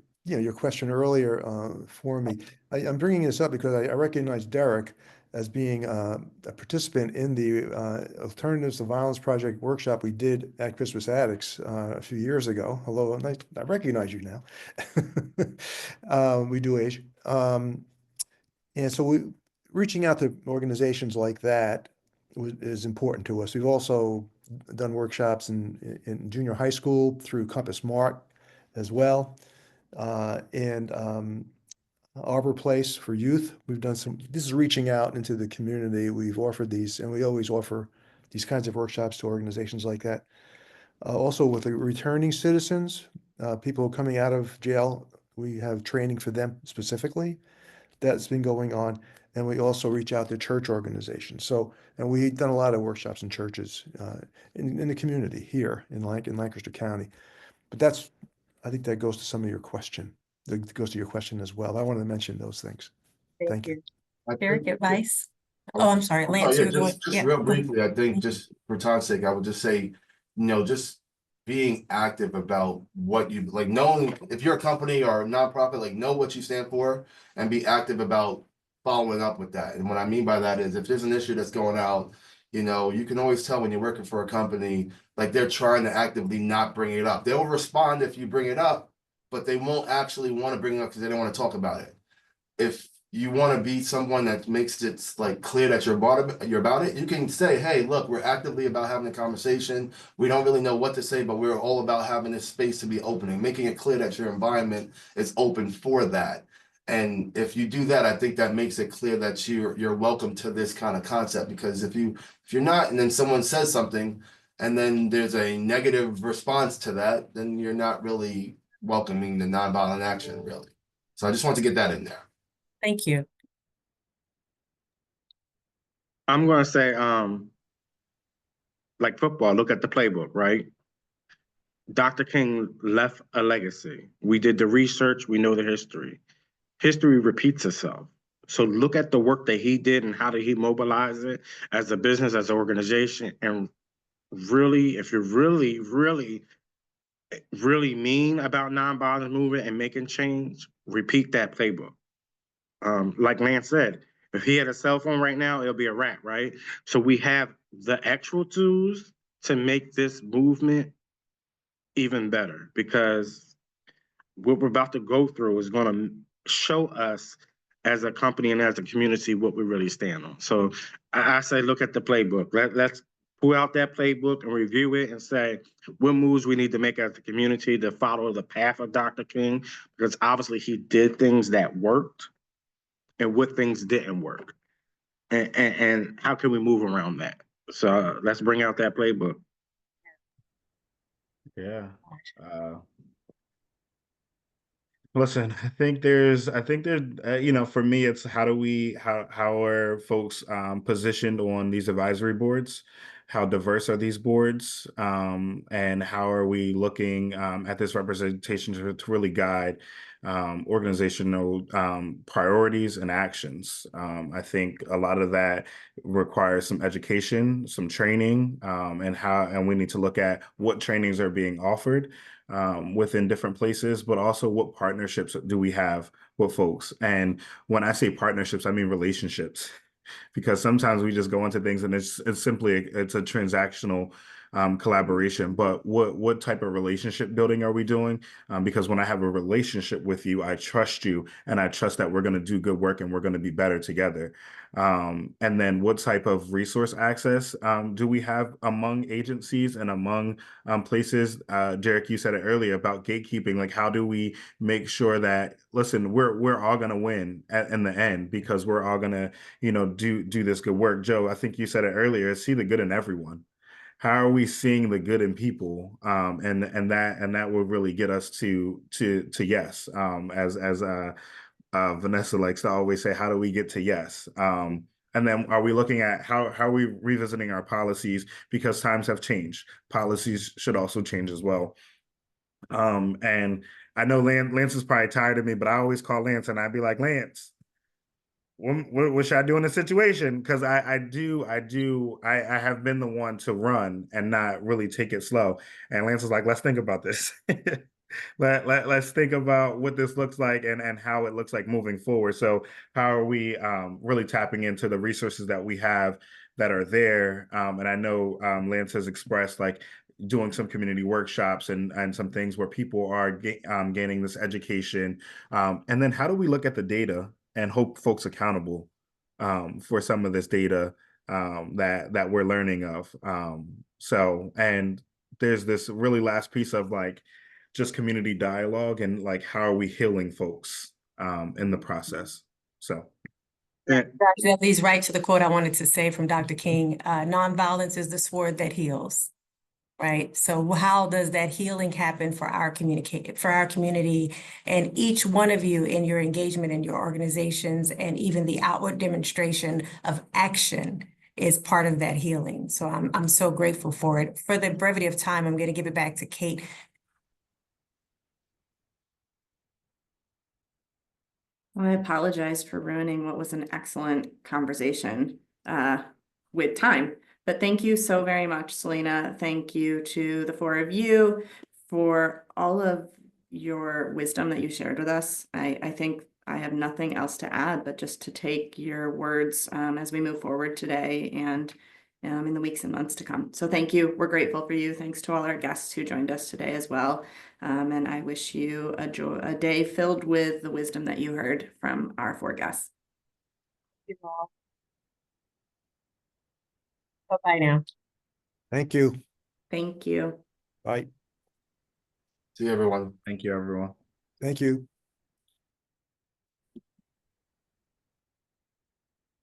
question earlier for me. I'm bringing this up because I recognize Derek as being a participant in the Alternatives to Violence Project workshop we did at Crispus Attucks a few years ago. Hello, I recognize you now. We do age. And so reaching out to organizations like that is important to us. We've also done workshops in junior high school through Compass Mart as well. And Arbor Place for youth. We've done this is reaching out into the community. We've offered these, and we always offer these kinds of workshops to organizations like that. Also with the returning citizens, people coming out of jail, we have training for them specifically. That's been going on. And we also reach out to church organizations. So, and we've done a lot of workshops in churches in the community here in Lancaster County. But I think that goes to some of your question. That goes to your question as well. I wanted to mention those things. Thank you. Very good advice. Oh, I'm sorry, Lance. Yeah, you were going. just Yeah, real go ahead. briefly, I think just for time's sake, I would just say, just being active about what you like, knowing if you're a company or a nonprofit, like know what you stand for and be active about following up with that. And what I mean by that is if there's an issue that's going out, you can always tell when you're working for a company, like they're trying to actively not bring it up. They'll respond if you bring it up, but they won't actually want to bring it up because they don't want to talk about it. If you want to be someone that makes it like clear that you're about it, you can say, hey, look, we're actively about having a conversation. We don't really know what to say, but we're all about having this space to be opening, making it clear that your environment is open for that. And if you do that, I think that makes it clear that you're welcome to this kind of concept. Because if you're not, and then someone says something, and then there's a negative response to that, then you're not really welcoming the nonviolent action, really. So I just want to get that in there. Thank you. I'm gonna say, like football, look at the playbook, right? Dr. King left a legacy. We did the research, we know the history. History repeats itself. So look at the work that he did and how did he mobilize it as a business, as an organization, and really, if you're really, really, really mean about nonviolent movement and making change, repeat that playbook. Like Lance said, if he had a cell phone right now, it'll be a wrap, right? So we have the actual tools to make this movement even better, because what we're about to go through is going to show us as a company and as a community what we really stand on. So I say, look at the playbook. Let's pull out that playbook and review it and say what moves we need to make as a community to follow the path of Dr. King, because obviously he did things that worked and what things didn't work. And how can we move around that? So let's bring out that playbook. Yeah. Listen, I think there's, for me, it's how are folks positioned on these advisory boards? How diverse are these boards? And how are we looking at this representation to really guide organizational priorities and actions? I think a lot of that requires some education, some training, and we need to look at what trainings are being offered within different places, but also what partnerships do we have with folks. And when I say partnerships, I mean relationships, because sometimes we just go into things and it's simply a transactional collaboration. But what type of relationship building are we doing? Because when I have a relationship with you, I trust you, and I trust that we're going to do good work and we're going to be better together. And then what type of resource access do we have among agencies and among places? Derek, you said it earlier about gatekeeping. Like, how do we make sure that, listen, we're all going to win in the end, because we're all going to, do this good work. Joe, I think you said it earlier, see the good in everyone. How are we seeing the good in people? And that will really get us to yes. As Vanessa likes to always say, how do we get to yes? And then are we looking at how are we revisiting our policies, because times have changed. Policies should also change as well. And I know Lance is probably tired of me, but I always call Lance and I'd be like, Lance, what should I do in this situation? Because I have been the one to run and not really take it slow. And Lance was like, let's think about this. Let's think about what this looks like and how it looks like moving forward. So how are we really tapping into the resources that we have that are there? And I know Lance has expressed like doing some community workshops and some things where people are gaining this education. And then how do we look at the data and hold folks accountable for some of this data that we're learning of. So, and there's this really last piece of like just community dialogue and like how are we healing folks in the process. So. That leads right to the quote I wanted to say from Dr. King. Nonviolence is the sword that heals. Right. So how does that healing happen for our community and each one of you in your engagement in your organizations and even the outward demonstration of action is part of that healing. So I'm so grateful for it. For the brevity of time, I'm going to give it back to Kate. I apologize for ruining what was an excellent conversation with time. But thank you so very much, Salena. Thank you to the four of you for all of your wisdom that you shared with us. I think I have nothing else to add, but just to take your words as we move forward today and in the weeks and months to come. So thank you. We're grateful for you. Thanks to all our guests who joined us today as well. And I wish you a day filled with the wisdom that you heard from our four guests. Bye-bye now. Thank you. Thank you. Bye. See you, everyone. Thank you, everyone. Thank you.